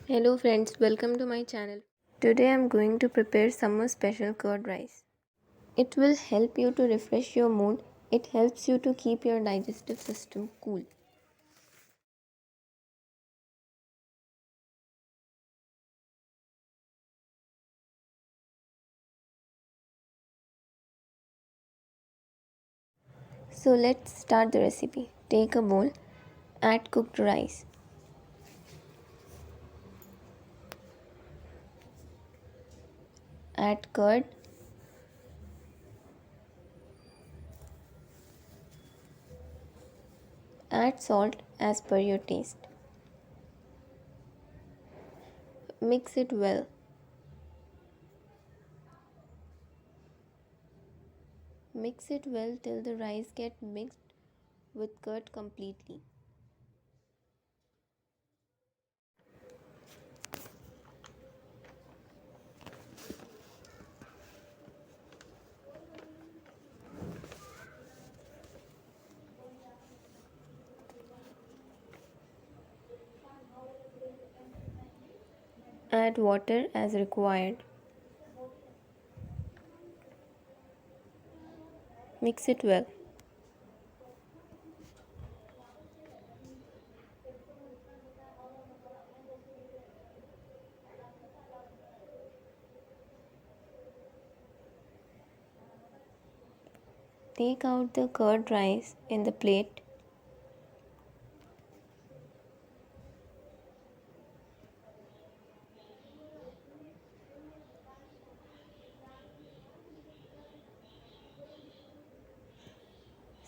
Hello friends, welcome to my channel. Today I am going to prepare summer special curd rice. It will help you to refresh your mood. It helps you to keep your digestive system cool. So let's start the recipe. Take a bowl, add cooked rice, add curd, add salt as per your taste. Mix it well. Mix it well till the rice get mixed with curd completely. Add water as required. Mix it well. Take out the curd rice in the plate.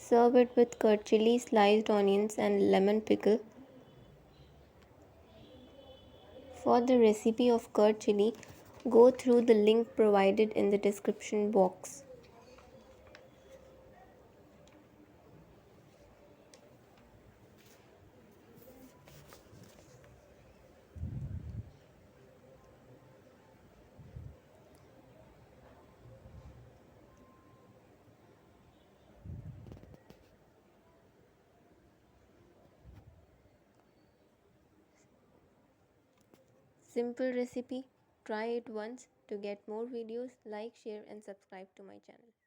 Serve it with curd chili, sliced onions and lemon pickle. For the recipe of curd chili, go through the link provided in the description box. Simple recipe. Try it once. To get more videos, like, share and subscribe to my channel.